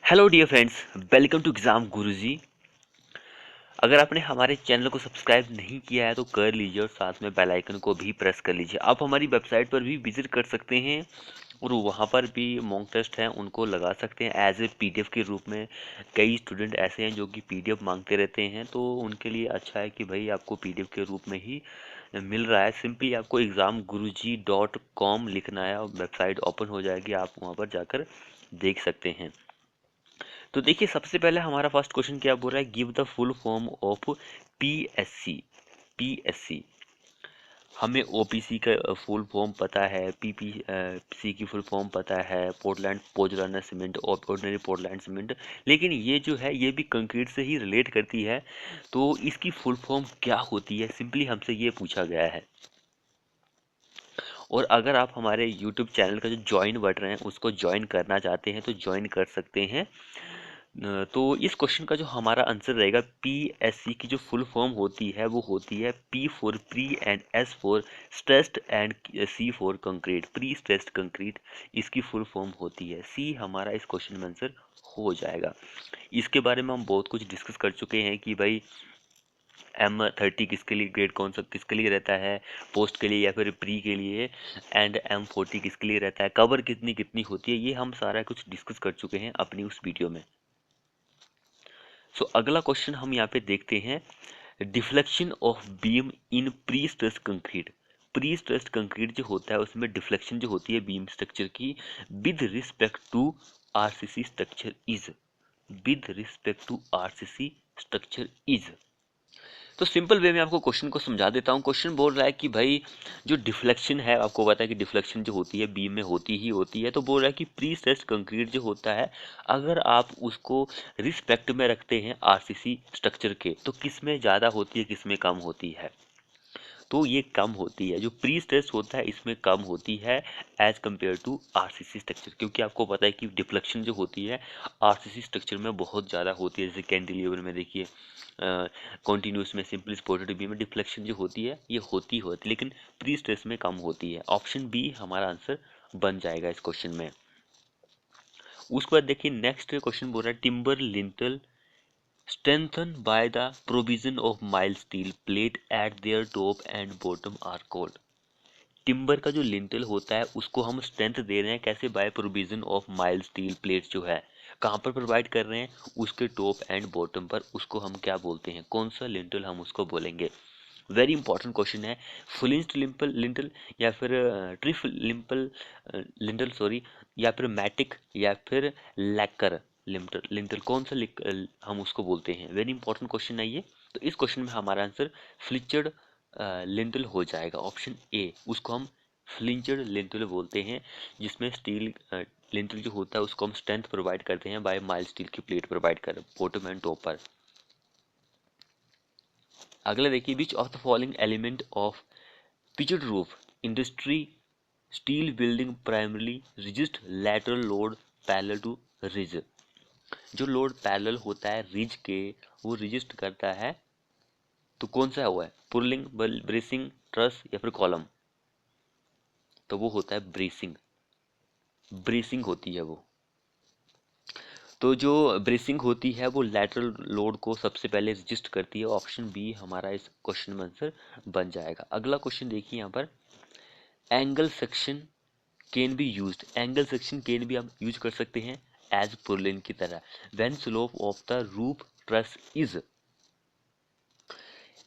Hello dear friends, welcome to exam Guruji. अगर आपने हमारे चैनल को सब्सक्राइब नहीं किया है तो कर लीजिए और साथ में बेल आइकन को भी प्रेस कर लीजिए। आप हमारी वेबसाइट पर भी विजिट कर सकते हैं और वहाँ पर भी मॉक टेस्ट हैं उनको लगा सकते हैं एज ए पीडीएफ के रूप में। कई स्टूडेंट ऐसे हैं जो कि पीडीएफ मांगते रहते हैं, तो उनके लिए अच्छा है कि भाई आपको पीडीएफ के रूप में ही मिल रहा है। सिंपली आपको examguruji.com लिखना है और वेबसाइट ओपन हो जाएगी, आप वहाँ पर जाकर देख सकते हैं। तो देखिए, सबसे पहले हमारा फर्स्ट क्वेश्चन क्या बोल रहा है, give the full form of PSC. PSC हमें ओपीसी का फुल फॉर्म पता है, पीपीसी की फुल फॉर्म पता है, Portland pozzolana cement, ordinary Portland cement. लेकिन ये जो है ये भी कंक्रीट से ही रिलेट करती है, तो इसकी फुल फॉर्म क्या होती है, सिंपली हमसे ये पूछा गया है। और अगर आप हमारे यूट्यूब चैनल का जो ज्वाइन बटन है उसको ज्वाइन करना चाहते हैं तो ज्वाइन कर सकते हैं। तो इस क्वेश्चन का जो हमारा आंसर रहेगा, पीएससी की जो फुल फॉर्म होती है वो होती है P for pre and S for stressed and C for concrete. Pre stressed concrete इसकी फुल फॉर्म होती है। सी हमारा इस क्वेश्चन में आंसर हो जाएगा। इसके बारे में हम बहुत कुछ डिस्कस कर चुके हैं कि भाई M30 किसके लिए, ग्रेड कौन सा किसके लिए रहता है, पोस्ट के लिए या फिर प्री के लिए, एंड M40 किसके लिए रहता है, कवर कितनी कितनी होती है, ये हम सारा कुछ डिस्कस कर चुके हैं अपनी उस वीडियो में। सो अगला क्वेश्चन हम यहाँ पे देखते हैं, deflection of beam in pre stressed concrete. Pre stressed concrete जो होता है उसमें डिफ्लेक्शन जो होती है बीम स्ट्रक्चर की with respect to RCC structure is, with respect to RCC structure is. तो सिंपल वे में आपको क्वेश्चन को समझा देता हूँ। क्वेश्चन बोल रहा है कि भाई जो डिफ्लेक्शन है, आपको पता है कि डिफ्लेक्शन जो होती है बीम में होती ही होती है, तो बोल रहा है कि प्री स्ट्रेस्ड कंक्रीट जो होता है अगर आप उसको रिस्पेक्ट में रखते हैं आरसीसी स्ट्रक्चर के, तो किस में ज़्यादा होती है किस में कम होती है। तो ये कम होती है, जो प्री स्ट्रेस होता है इसमें कम होती है as compare to RCC structure, क्योंकि आपको पता है कि डिफ्लेक्शन जो होती है आरसीसी स्ट्रक्चर में बहुत ज़्यादा होती है। जैसे कैंटिलीवर में देखिए, कॉन्टिन्यूस में, सिंपली सपोर्टेड बीम में डिफ्लेक्शन जो होती है ये होती होती, लेकिन प्री स्ट्रेस में कम होती है। ऑप्शन बी हमारा आंसर बन जाएगा इस क्वेश्चन में। उसके बाद देखिए नेक्स्ट क्वेश्चन बोल रहा है, timber lintel strengthened by the provision of mild steel plate at their top and bottom are called। Timber का जो लिंटल होता है उसको हम स्ट्रेंथ दे रहे हैं कैसे, by provision of mild steel plates जो है कहाँ पर प्रोवाइड कर रहे हैं, उसके टॉप एंड बॉटम पर। उसको हम क्या बोलते हैं, कौन सा लिंटल हम उसको बोलेंगे। वेरी इंपॉर्टेंट क्वेश्चन है। फ्लिंट लिंपल लिंटल या फिर ट्रिफ लिंपल लिंटल सॉरी, या फिर मैटिक या फिर लैकर लिंटल लिंटल, कौन सा हम उसको बोलते हैं। वेरी इंपॉर्टेंट क्वेश्चन है ये। तो इस क्वेश्चन में हमारा आंसर फ्लिचर्ड लिंटल हो जाएगा, ऑप्शन ए। उसको हम फ्लिंचर्ड लिंटल बोलते हैं, जिसमें स्टील लिंटल जो होता है उसको हम स्ट्रेंथ प्रोवाइड करते हैं बाय माइल्ड स्टील की प्लेट प्रोवाइड कर बॉटम एंड टॉप पर। अगला देखिए, which of the following element of Pichad roof industry steel building primarily resist lateral load parallel to ridge. जो लोड पैरेलल होता है रिज के, वो रिजिस्ट करता है, तो कौन सा हुआ है, पुलिंग, ब्रेसिंग, ट्रस या फिर कॉलम। तो वो होता है ब्रेसिंग, ब्रेसिंग होती है वो। तो जो ब्रेसिंग होती है वो लैटरल लोड को सबसे पहले रजिस्ट करती है। ऑप्शन बी हमारा इस क्वेश्चन में आंसर बन जाएगा। अगला क्वेश्चन देखिए यहाँ पर, angle section can be used. Angle section can भी हम यूज कर सकते हैं एज पुर्लिन की तरह when slope of the roof truss is.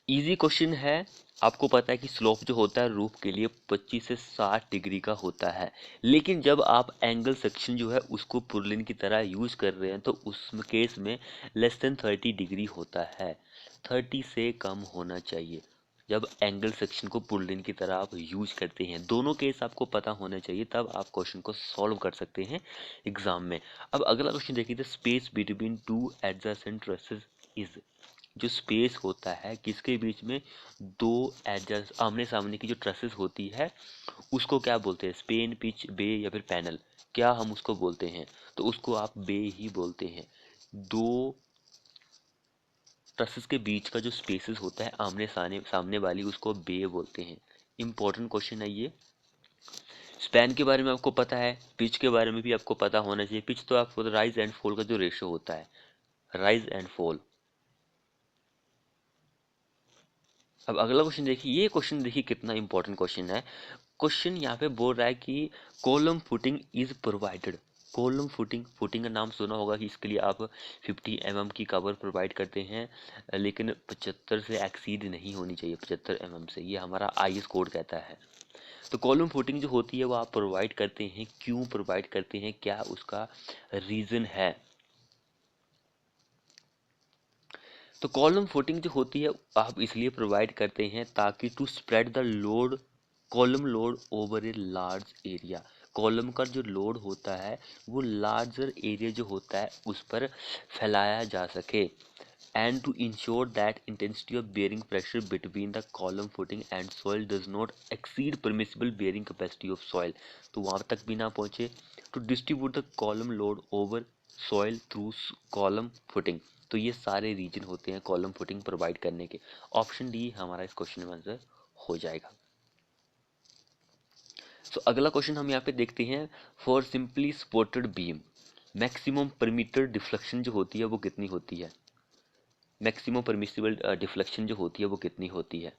Easy question है। आपको पता है कि स्लोप जो होता है रूफ के लिए 25 से 60 डिग्री का होता है, लेकिन जब आप एंगल सेक्शन जो है उसको पुर्लिन की तरह यूज कर रहे हैं तो उस केस में लेस देन 30 डिग्री होता है, 30 से कम होना चाहिए जब एंगल सेक्शन को पुर्लिन की तरह आप यूज करते हैं। दोनों केस आपको पता होना चाहिए, तब आप क्वेश्चन को सॉल्व कर सकते हैं एग्जाम में। अब अगला क्वेश्चन देखिए, the space between two adjacent trusses is. जो स्पेस होता है किसके बीच में, दो एडजस्ट आमने सामने की जो ट्रसेस होती है उसको क्या बोलते हैं, स्पेन, पिच, बे या फिर पैनल, क्या हम उसको बोलते हैं। तो उसको आप बे ही बोलते हैं। दो ट्रसेस के बीच का जो स्पेसेस होता है आमने सामने सामने वाली, उसको बे बोलते हैं। इंपॉर्टेंट क्वेश्चन है ये। स्पैन के बारे में आपको पता है, पिच के बारे में भी आपको पता होना चाहिए। पिच तो आपको राइज एंड फॉल का जो रेशियो होता है, राइज एंड फॉल। अब अगला क्वेश्चन देखिए, ये क्वेश्चन देखिए कितना इंपॉर्टेंट क्वेश्चन है। क्वेश्चन यहाँ पे बोल रहा है कि column footing is provided. Column footing, footing का नाम सुना होगा कि इसके लिए आप 50 mm की कवर प्रोवाइड करते हैं, लेकिन 75 से एक्सीड नहीं होनी चाहिए, 75 mm से, ये हमारा आईएस कोड कहता है। तो कॉलम फुटिंग जो होती है वो आप प्रोवाइड करते हैं, क्यों प्रोवाइड करते हैं, क्या उसका रीज़न है। तो कॉलम फुटिंग जो होती है आप इसलिए प्रोवाइड करते हैं ताकि to spread the load, column load over a large area. Column का जो लोड होता है वो लार्जर एरिया जो होता है उस पर फैलाया जा सके। And to ensure that intensity of bearing pressure between the column footing and soil does not exceed permissible bearing capacity of soil. तो वहाँ तक भी ना पहुँचे। To distribute the column load over soil through column footing. तो ये सारे reason होते हैं कॉलम फुटिंग प्रोवाइड करने के। ऑप्शन डी हमारा इस क्वेश्चन में आंसर हो जाएगा। तो अगला क्वेश्चन हम यहाँ पे देखते हैं, for simply supported beam maximum perimeter deflection जो होती है वो कितनी होती है। मैक्सिमम परमिसिबल डिफ्लेक्शन जो होती है वो कितनी होती है।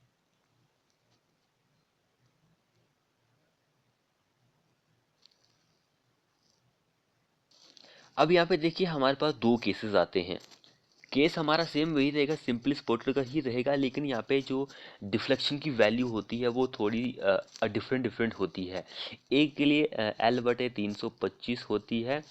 अब यहाँ पे देखिए हमारे पास दो केसेस आते हैं। केस हमारा सेम वही रहेगा, सिंपली स्पॉटर का ही रहेगा, लेकिन यहाँ पे जो डिफ्लेक्शन की वैल्यू होती है वो थोड़ी डिफरेंट डिफरेंट होती है। एक के लिए L/325 होती है,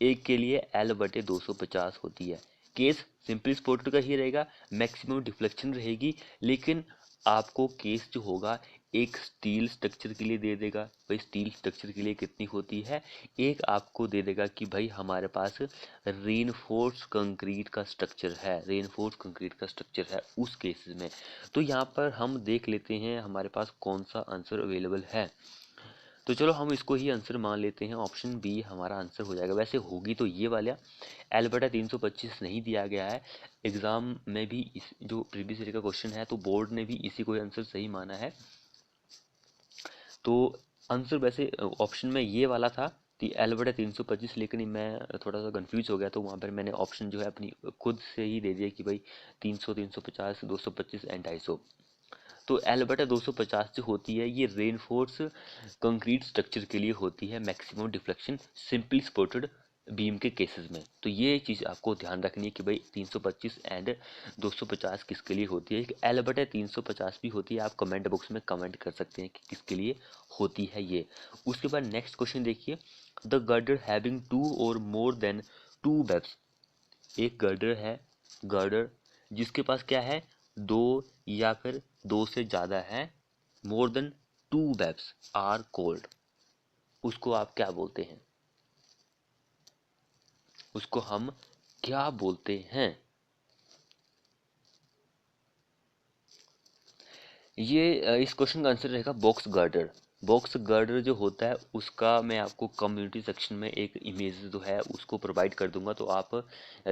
एक के लिए L/250 होती है। केस सिंपली स्पॉटर का ही रहेगा, मैक्सिमम डिफ्लेक्शन रहेगी, लेकिन आपको केस जो होगा एक स्टील स्ट्रक्चर के लिए दे देगा, भाई स्टील स्ट्रक्चर के लिए कितनी होती है। एक आपको दे देगा कि भाई हमारे पास रेनफोर्स कंक्रीट का स्ट्रक्चर है, रेनफोर्स कंक्रीट का स्ट्रक्चर है उस केसेस में। तो यहाँ पर हम देख लेते हैं हमारे पास कौन सा आंसर अवेलेबल है। तो चलो हम इसको ही आंसर मान लेते हैं, ऑप्शन बी हमारा आंसर हो जाएगा। वैसे होगी तो ये वाला, L/325 नहीं दिया गया है एग्जाम में भी। इस जो प्रीवियस ईयर का क्वेश्चन है तो बोर्ड ने भी इसी को आंसर सही माना है। तो आंसर वैसे ऑप्शन में ये वाला था कि L/325, लेकिन मैं थोड़ा सा कंफ्यूज हो गया तो वहाँ पर मैंने ऑप्शन जो है अपनी खुद से ही दे दिया कि भाई 300, 350, 225 एंड 250। तो L/250 जो होती है ये रेनफोर्स कंक्रीट स्ट्रक्चर के लिए होती है, maximum deflection simply supported beam के केसेस में। तो ये चीज़ आपको ध्यान रखनी है कि भाई 325 एंड 250 किसके लिए होती है। L/350 भी होती है, आप कमेंट बॉक्स में कमेंट कर सकते हैं कि किसके लिए होती है ये। उसके बाद नेक्स्ट क्वेश्चन देखिए, द गर्डर हैविंग टू और मोर देन टू वेब्स। एक गर्डर है, गर्डर जिसके पास क्या है, दो या फिर दो से ज़्यादा है, more than two webs are called. उसको आप क्या बोलते हैं, उसको हम क्या बोलते हैं। ये इस क्वेश्चन का आंसर रहेगा बॉक्स गर्डर। बॉक्स गर्डर जो होता है उसका मैं आपको कम्युनिटी सेक्शन में एक इमेज जो है उसको प्रोवाइड कर दूंगा, तो आप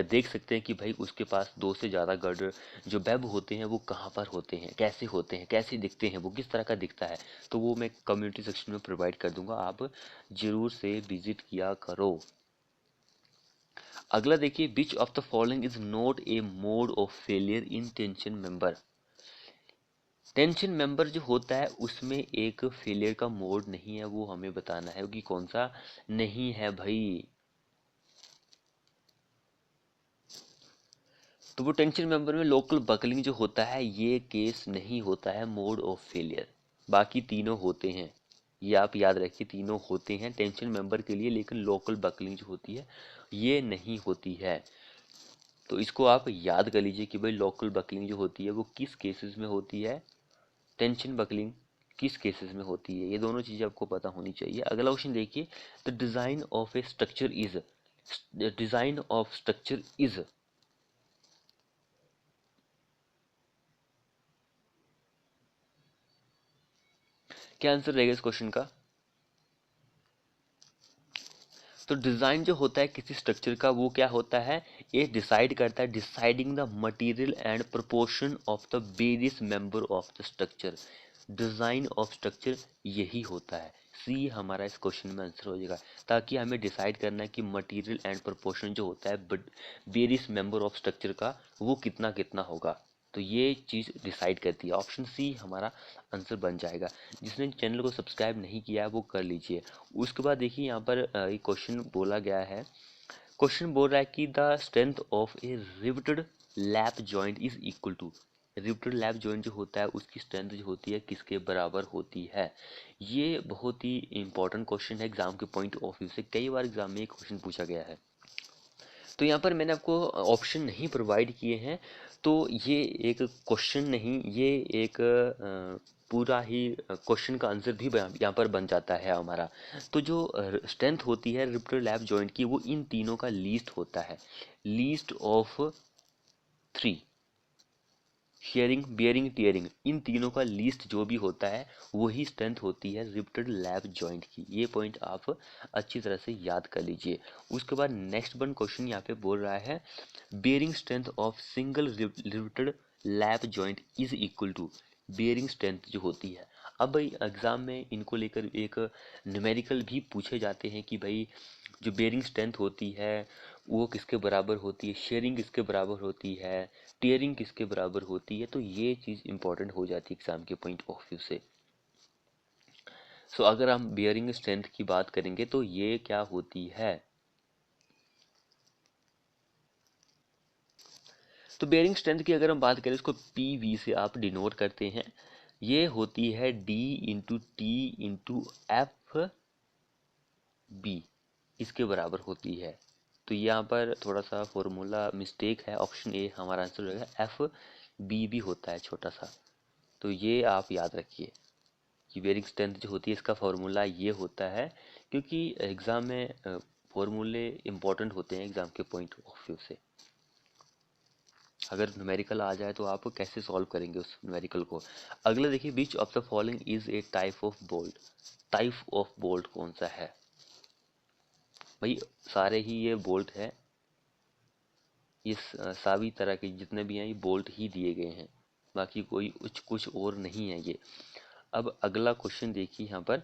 देख सकते हैं कि भाई उसके पास दो से ज़्यादा गर्डर जो वेब होते हैं वो कहाँ पर होते हैं, कैसे दिखते हैं, वो किस तरह का दिखता है। तो वो मैं कम्युनिटी सेक्शन में प्रोवाइड कर दूंगा, आप ज़रूर से विजिट किया करो। अगला देखिए, which of the following is not a mode of failure in tension member. Tension member जो होता है उसमें एक फेलियर का मोड नहीं है, वो हमें बताना है कि कौन सा नहीं है भाई। तो वो टेंशन मेंबर में लोकल बकलिंग जो होता है ये केस नहीं होता है मोड ऑफ फेलियर। बाकी तीनों होते हैं, ये आप याद रखिए, तीनों होते हैं टेंशन मेंबर के लिए, लेकिन लोकल बकलिंग जो होती है ये नहीं होती है। तो इसको आप याद कर लीजिए कि भाई लोकल बकलिंग जो होती है वो किस केसेस में होती है, टेंशन बकलिंग किस केसेस में होती है। ये दोनों चीज़ें आपको पता होनी चाहिए। अगला क्वेश्चन देखिए, the design of A structure is, design of structure is, क्या आंसर रहेगा इस क्वेश्चन का। तो डिज़ाइन जो होता है किसी स्ट्रक्चर का वो क्या होता है, ये डिसाइड करता है, deciding the material and proportion of the various member of the structure. Design of structure यही होता है, सी हमारा इस क्वेश्चन में आंसर हो जाएगा, ताकि हमें डिसाइड करना है कि मटेरियल एंड प्रोपोर्शन जो होता है वेरियस मेंबर ऑफ स्ट्रक्चर का वो कितना कितना होगा। तो ये चीज़ डिसाइड करती है। ऑप्शन सी हमारा आंसर बन जाएगा। जिसने चैनल को सब्सक्राइब नहीं किया है वो कर लीजिए। उसके बाद देखिए यहाँ पर एक क्वेश्चन बोला गया है। क्वेश्चन बोल रहा है कि the strength of a riveted lap joint is equal to, riveted lap joint जो होता है उसकी स्ट्रेंथ जो होती है किसके बराबर होती है। ये बहुत ही इंपॉर्टेंट क्वेश्चन है एग्जाम के पॉइंट ऑफ व्यू से, कई बार एग्जाम में ये क्वेश्चन पूछा गया है। तो यहाँ पर मैंने आपको ऑप्शन नहीं प्रोवाइड किए हैं, तो ये एक क्वेश्चन नहीं, ये एक पूरा ही क्वेश्चन का आंसर भी यहाँ पर बन जाता है हमारा। तो जो स्ट्रेंथ होती है रिवेटेड लैप जॉइंट की वो इन तीनों का लीस्ट होता है, least of 3, shearing bearing tearing, इन तीनों का लीस्ट जो भी होता है वही स्ट्रेंथ होती है रिवेटेड लैप जॉइंट की। ये पॉइंट आप अच्छी तरह से याद कर लीजिए। उसके बाद नेक्स्ट वन क्वेश्चन यहाँ पे बोल रहा है bearing strength of single riveted lap joint is equal to, bearing strength जो होती है। अब भाई एग्जाम में इनको लेकर एक न्यूमेरिकल भी पूछे जाते हैं कि भाई जो बेयरिंग स्ट्रेंथ होती है वो किसके बराबर होती है, शेयरिंग किसके बराबर होती है, टीयरिंग किसके बराबर होती है। तो ये चीज़ इंपॉर्टेंट हो जाती है एग्जाम के पॉइंट ऑफ व्यू से। सो अगर हम बेयरिंग स्ट्रेंथ की बात करेंगे तो ये क्या होती है, तो बेयरिंग स्ट्रेंथ की अगर हम बात करें इसको पी वी से आप डिनोट करते हैं। ये होती है D into T into F B, इसके बराबर होती है। तो यहाँ पर थोड़ा सा फॉर्मूला मिस्टेक है, ऑप्शन ए हमारा आंसर रहेगा, एफ बी भी होता है छोटा सा। तो ये आप याद रखिए कि बेयरिंग स्ट्रेंथ जो होती है इसका फॉर्मूला ये होता है, क्योंकि एग्ज़ाम में फॉर्मूले इंपॉर्टेंट होते हैं एग्ज़ाम के पॉइंट ऑफ व्यू से। अगर न्यूमेरिकल आ जाए तो आप कैसे सॉल्व करेंगे उस न्यूमेरिकल को। अगला देखिए, which of the following is a type of bolt, type of bolt कौन सा है। भाई सारे ही ये बोल्ट है, ये सभी तरह के जितने भी हैं ये बोल्ट ही दिए गए हैं, बाकी कोई कुछ और नहीं है ये। अब अगला क्वेश्चन देखिए यहाँ पर,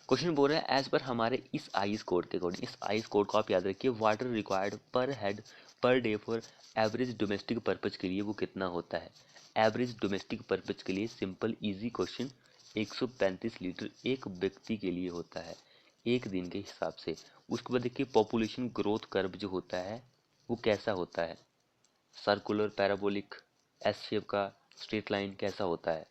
क्वेश्चन बोल रहा है एज पर हमारे इस आइस कोड के अकॉर्डिंग, इस आइस कोड को आप याद रखिए, वाटर रिक्वायर्ड पर head per day for average domestic purpose के लिए वो कितना होता है। एवरेज डोमेस्टिक पर्पज के लिए सिंपल इजी क्वेश्चन 135 लीटर एक व्यक्ति के लिए होता है एक दिन के हिसाब से। उसके बाद देखिए पॉपुलेशन ग्रोथ कर्व जो होता है वो कैसा होता है, सर्कुलर, पैराबोलिक, एस शेप का, स्ट्रेट लाइन, कैसा होता है।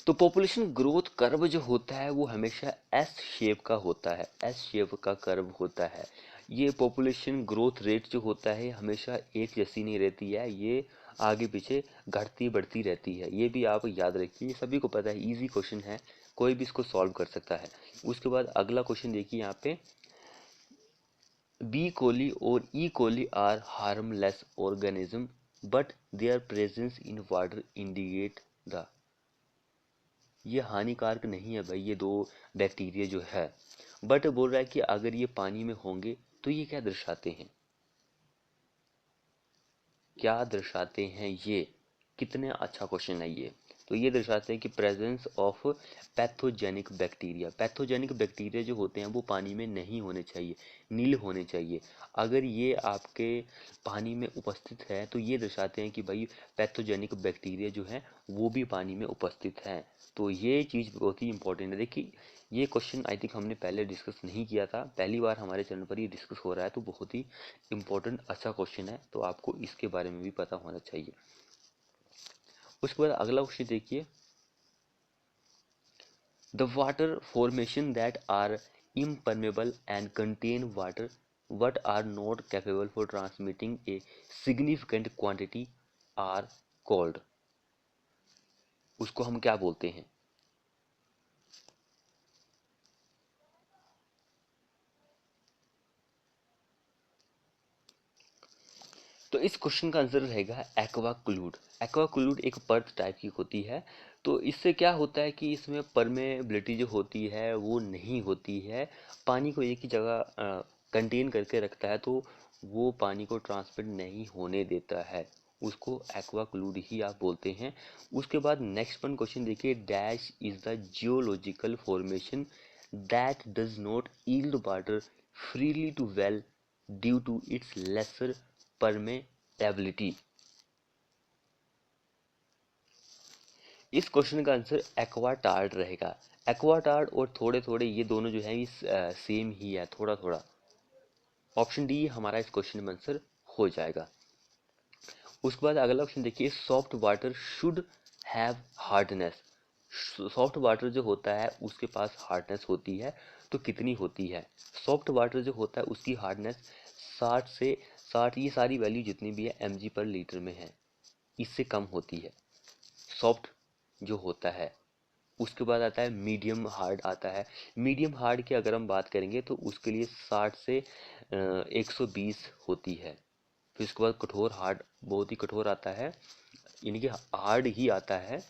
तो पॉपुलेशन ग्रोथ कर्व जो होता है वो हमेशा एस शेप का होता है, एस शेप का कर्व होता है। ये पॉपुलेशन ग्रोथ रेट जो होता है हमेशा एक जैसी नहीं रहती है, ये आगे पीछे घटती बढ़ती रहती है। ये भी आप याद रखिए, सभी को पता है, इजी क्वेश्चन है, कोई भी इसको सॉल्व कर सकता है। उसके बाद अगला क्वेश्चन देखिए यहाँ पे, बी कोली और E coli are harmless organism but their presence in water indicate the, ये हानिकारक नहीं है भाई ये दो बैक्टीरिया जो है, बट बोल रहा है कि अगर ये पानी में होंगे तो ये क्या दर्शाते हैं, क्या दर्शाते हैं ये, कितने अच्छा क्वेश्चन है ये। तो ये दर्शाते हैं कि presence of pathogenic bacteria, pathogenic bacteria जो होते हैं वो पानी में नहीं होने चाहिए, नील होने चाहिए। अगर ये आपके पानी में उपस्थित है तो ये दर्शाते हैं कि भाई पैथोजेनिक बैक्टीरिया जो है वो भी पानी में उपस्थित हैं। तो ये चीज़ बहुत ही इंपॉर्टेंट है। देखिए ये क्वेश्चन आई थिंक हमने पहले डिस्कस नहीं किया था, पहली बार हमारे चैनल पर ये डिस्कस हो रहा है, तो बहुत ही इंपॉर्टेंट अच्छा क्वेश्चन है, तो आपको इसके बारे में भी पता होना चाहिए। उसके बाद अगला क्वेश्चन देखिए, the water formation that are impermeable and contain water but are not capable for transmitting a significant quantity are called, उसको हम क्या बोलते हैं। तो इस क्वेश्चन का आंसर रहेगा एक्वाक्लूड। एक्वाक्लूड एक पर्थ टाइप की होती है। तो इससे क्या होता है कि इसमें परमेबिलिटी जो होती है वो नहीं होती है, पानी को एक ही जगह कंटेन करके रखता है, तो वो पानी को ट्रांसमिट नहीं होने देता है। उसको एक्वा क्लूड ही आप बोलते हैं। उसके बाद नेक्स्ट वन क्वेश्चन देखिए, dash is the geological formation that does not yield water freely to well due to its lesser permeability. इस क्वेश्चन का आंसर एक्वाटार्ड रहेगा। एक्वाटार्ड और थोड़े थोड़े ये दोनों जो है ये सेम ही है, थोड़ा थोड़ा। ऑप्शन डी हमारा इस क्वेश्चन में आंसर हो जाएगा। उसके बाद अगला ऑप्शन देखिए, soft water should have hardness. Soft water जो होता है उसके पास हार्डनेस होती है, तो कितनी होती है? सॉफ्ट वाटर जो होता है उसकी हार्डनेस 60 से 60, ये सारी वैल्यू जितनी भी है mg पर लीटर में है, इससे कम होती है सॉफ्ट जो होता है। उसके बाद आता है मीडियम हार्ड आता है। मीडियम हार्ड की अगर हम बात करेंगे तो उसके लिए 60 से 120 होती है। फिर उसके बाद कठोर हार्ड बहुत ही कठोर आता है, यानी कि हार्ड ही आता है,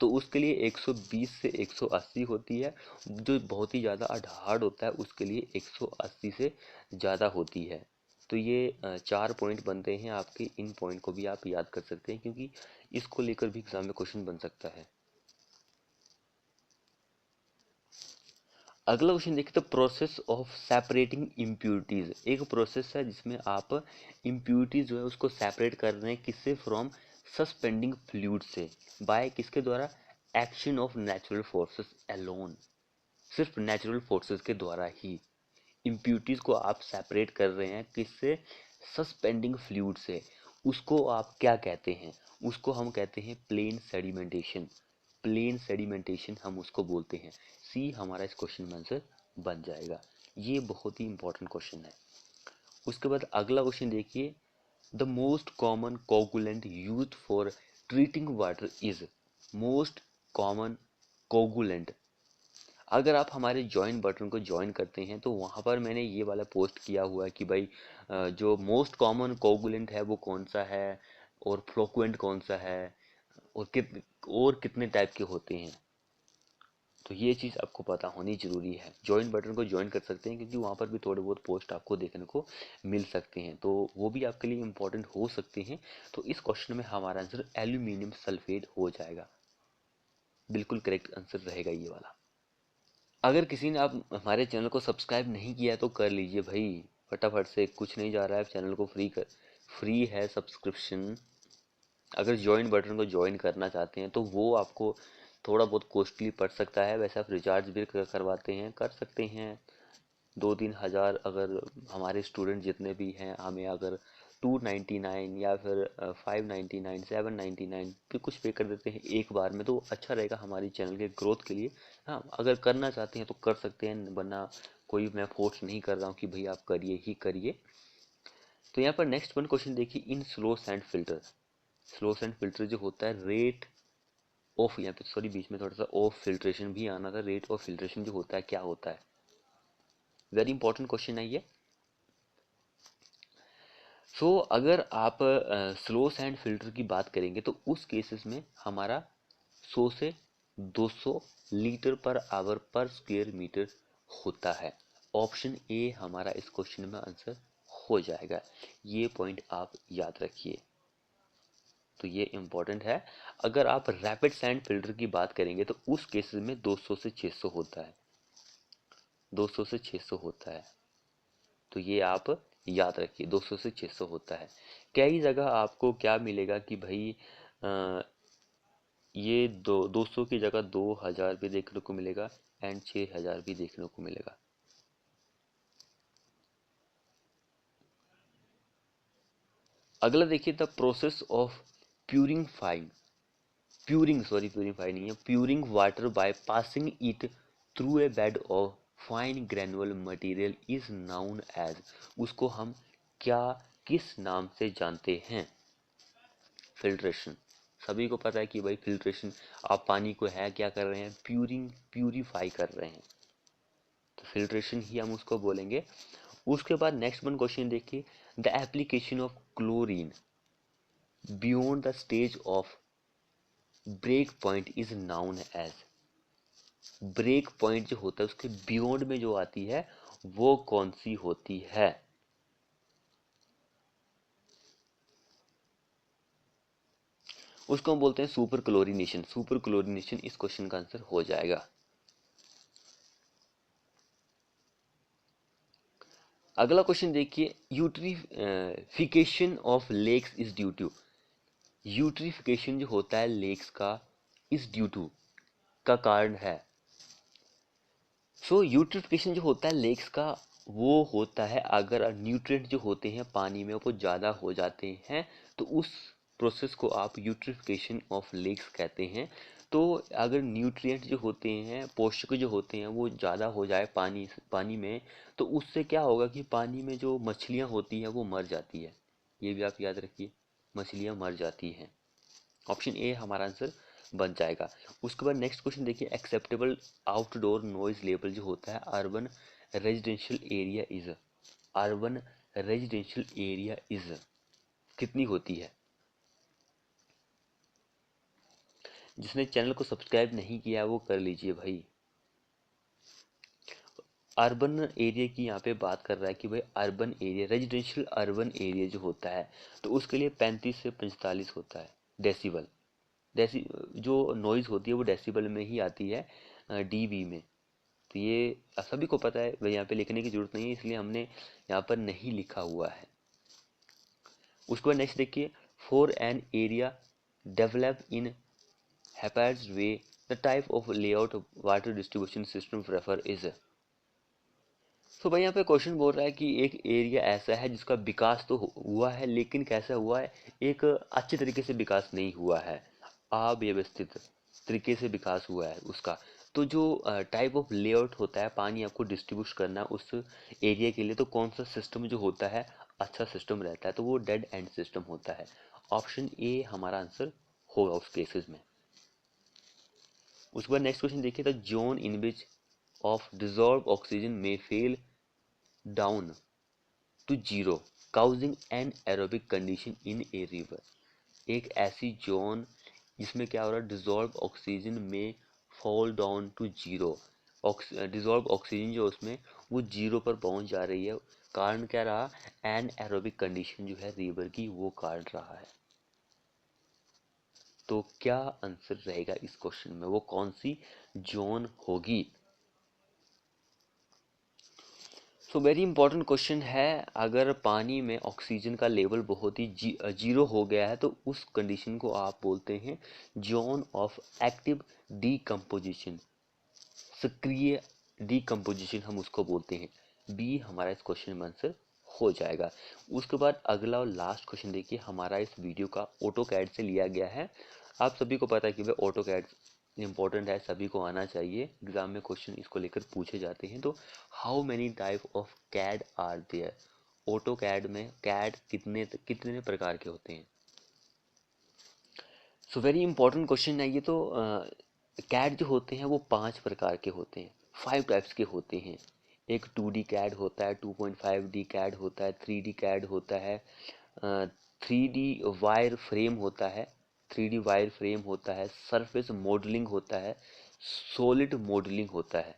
तो उसके लिए 120 से 180 होती है। जो बहुत ही ज़्यादा हार्ड होता है उसके लिए 180 से ज़्यादा होती है। तो ये 4 पॉइंट बनते हैं आपके। इन पॉइंट को भी आप याद कर सकते हैं क्योंकि इसको लेकर भी एग्जाम में क्वेश्चन बन सकता है। अगला क्वेश्चन देखिए, the process of separating impurities. एक प्रोसेस है जिसमें आप इम्प्यूरिटीज जो है उसको सेपरेट कर रहे हैं, किससे? फ्रॉम सस्पेंडिंग फ्लूइड से। बाय किसके द्वारा? Action of natural forces alone. सिर्फ नेचुरल फोर्सेस के द्वारा ही इम्प्यूरिटीज को आप सेपरेट कर रहे हैं, किससे? सस्पेंडिंग फ्लूइड से। उसको आप क्या कहते हैं? उसको हम कहते हैं प्लेन सेडिमेंटेशन। प्लेन सेडिमेंटेशन हम उसको बोलते हैं। सी हमारा इस क्वेश्चन में आंसर बन जाएगा। ये बहुत ही इंपॉर्टेंट क्वेश्चन है। उसके बाद अगला क्वेश्चन देखिए, the most common coagulant used for treating water is. Most common coagulant. अगर आप हमारे ज्वाइन बटन को ज्वाइन करते हैं तो वहाँ पर मैंने ये वाला पोस्ट किया हुआ है कि भाई जो मोस्ट कॉमन कोगुलेंट है वो कौन सा है, और फ्लोक्वेंट कौन सा है, और कितने टाइप के होते हैं। तो ये चीज़ आपको पता होनी जरूरी है। ज्वाइन बटन को ज्वाइन कर सकते हैं क्योंकि वहाँ पर भी थोड़े बहुत पोस्ट आपको देखने को मिल सकते हैं, तो वो भी आपके लिए इम्पोर्टेंट हो सकते हैं। तो इस क्वेश्चन में हमारा आंसर एल्यूमिनियम सल्फेट हो जाएगा। बिल्कुल करेक्ट आंसर रहेगा ये वाला। अगर किसी ने आप हमारे चैनल को सब्सक्राइब नहीं किया है तो कर लीजिए भाई, फटाफट से। कुछ नहीं जा रहा है, चैनल को फ्री है सब्सक्रिप्शन। अगर ज्वाइन बटन को ज्वाइन करना चाहते हैं तो वो आपको थोड़ा बहुत कॉस्टली पड़ सकता है, वैसे आप रिचार्ज भी करवाते हैं, कर सकते हैं 2-3 हज़ार। अगर हमारे स्टूडेंट जितने भी हैं हमें अगर 299 या फिर 599 799 पे कुछ पे कर देते हैं एक बार में, तो अच्छा रहेगा हमारी चैनल के ग्रोथ के लिए। हाँ, अगर करना चाहते हैं तो कर सकते हैं, वरना कोई मैं फोर्स नहीं कर रहा हूँ कि भाई आप करिए ही करिए। तो यहाँ पर नेक्स्ट वन क्वेश्चन देखिए, in slow sand filter. Slow sand filter जो होता है, रेट ऑफ, यहाँ पे सॉरी बीच में थोड़ा सा ऑफ फिल्ट्रेशन भी आना था। रेट ऑफ फिल्ट्रेशन जो होता है क्या होता है? वेरी इंपॉर्टेंट क्वेश्चन है ये। सो अगर आप स्लो सैंड फिल्टर की बात करेंगे तो उस केसेस में हमारा 100 से 200 लीटर पर आवर पर स्क्वायर मीटर होता है। ऑप्शन ए हमारा इस क्वेश्चन में आंसर हो जाएगा। ये पॉइंट आप याद रखिए, तो ये इम्पोर्टेंट है। अगर आप रैपिड सैंड फिल्टर की बात करेंगे तो उस केसेस में 200 से 600 होता है। 200 से 600 होता है, तो ये आप याद रखिए, 200 से 600 होता है। कई जगह आपको क्या मिलेगा कि भाई अ, ये 200 की जगह 2000 भी देखने को मिलेगा एंड 6000 भी देखने को मिलेगा। अगला देखिए, the process of purifying purify नहीं है, purifying water by passing it through a bed of fine granular material is known as. उसको हम क्या, किस नाम से जानते हैं? फिल्ट्रेशन। सभी को पता है कि भाई फिल्ट्रेशन, आप पानी को है क्या कर रहे हैं? प्यूरिफाई कर रहे हैं, तो फिल्ट्रेशन ही हम उसको बोलेंगे। उसके बाद नेक्स्ट वन क्वेश्चन देखिए, the application of chlorine beyond the stage of break point is known as. Break point जो होता है उसके बियॉन्ड में जो आती है वो कौन सी होती है? उसको हम बोलते हैं सुपर क्लोरिनेशन। सुपर क्लोरिनेशन इस क्वेश्चन का आंसर हो जाएगा। अगला क्वेश्चन देखिए, eutrophication of lakes is due to. Eutrophication जो होता है लेक्स का, इज ड्यू टू का कारण है। सो यूट्रिफिकेशन जो होता है लेक्स का, वो होता है अगर न्यूट्रिएंट जो होते हैं पानी में वो ज़्यादा हो जाते हैं, तो उस प्रोसेस को आप यूट्रिफिकेशन ऑफ लेक्स कहते हैं। तो अगर न्यूट्रिएंट जो होते हैं, पोषक जो होते हैं, वो ज़्यादा हो जाए पानी में, तो उससे क्या होगा कि पानी में जो मछलियाँ होती हैं वो मर जाती है। ये भी आप याद रखिए, मछलियाँ मर जाती हैं। ऑप्शन ए हमारा आंसर बन जाएगा। उसके बाद नेक्स्ट क्वेश्चन देखिए, एक्सेप्टेबल आउटडोर नॉइज लेवल जो होता है urban residential area is. Urban residential area is कितनी होती है? जिसने चैनल को सब्सक्राइब नहीं किया वो कर लीजिए भाई। अर्बन एरिया की यहाँ पे बात कर रहा है कि भाई urban area, residential urban area जो होता है, तो उसके लिए 35 से 45 होता है डेसिबल। जो नॉइज़ होती है वो डेसिबल में ही आती है, डीबी में। तो ये सभी को पता है भाई, यहाँ पे लिखने की जरूरत नहीं है, इसलिए हमने यहाँ पर नहीं लिखा हुआ है। उसके बाद नेक्स्ट देखिए, for an area develop in हैपेड्स way the type of layout water distribution system prefer is. तो भाई यहाँ पे क्वेश्चन बोल रहा है कि एक एरिया ऐसा है जिसका विकास तो हुआ है, लेकिन कैसा हुआ है, एक अच्छे तरीके से विकास नहीं हुआ है, अव्यवस्थित तरीके से विकास हुआ है उसका। तो जो टाइप ऑफ लेआउट होता है पानी आपको डिस्ट्रीब्यूट करना उस एरिया के लिए, तो कौन सा सिस्टम जो होता है अच्छा सिस्टम रहता है, तो वो डेड एंड सिस्टम होता है। ऑप्शन ए हमारा आंसर होगा उस केसेस में। उसके बाद नेक्स्ट क्वेश्चन देखिए, the zone in which of dissolve oxygen may fell down to zero causing an aerobic condition in a river. एक ऐसी जोन जिसमें क्या हो रहा है, dissolve oxygen may fall down to zero. Dissolve oxygen जो उसमें वो जीरो पर पहुंच जा रही है, कारण क्या रहा, एन एरोबिक कंडीशन जो है रिवर की वो काट रहा है। तो क्या आंसर रहेगा इस क्वेश्चन में, वो कौन सी जोन होगी? सो वेरी इंपॉर्टेंट क्वेश्चन है। अगर पानी में ऑक्सीजन का लेवल बहुत ही जीरो हो गया है, तो उस कंडीशन को आप बोलते हैं जोन ऑफ एक्टिव डीकम्पोजिशन। सक्रिय डीकम्पोजिशन हम उसको बोलते हैं। बी हमारा इस क्वेश्चन में आंसर हो जाएगा। उसके बाद अगला और लास्ट क्वेश्चन देखिए, हमारा इस वीडियो का ऑटो कैड से लिया गया है। आप सभी को पता है कि भाई ऑटो कैड इंपॉर्टेंट है, सभी को आना चाहिए, एग्जाम में क्वेश्चन इसको लेकर पूछे जाते हैं। तो how many type of CAD are there? AutoCAD में कैड कितने कितने प्रकार के होते हैं? सो वेरी इंपॉर्टेंट क्वेश्चन है ये। तो कैड जो होते हैं वो 5 प्रकार के होते हैं, 5 टाइप्स के होते हैं। एक 2D कैड होता है, 2.5D कैड होता है, 3D कैड होता है, 3D वायर फ्रेम होता है, 3D वायर फ्रेम होता है, सरफेस मॉडलिंग होता है, सॉलिड मॉडलिंग होता है।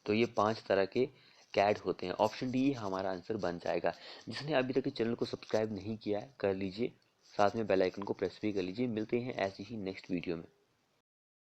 तो ये 5 तरह के कैड होते हैं। ऑप्शन डी हमारा आंसर बन जाएगा। जिसने अभी तक चैनल को सब्सक्राइब नहीं किया है कर लीजिए, साथ में बेल आइकन को प्रेस भी कर लीजिए। मिलते हैं ऐसी ही नेक्स्ट वीडियो में।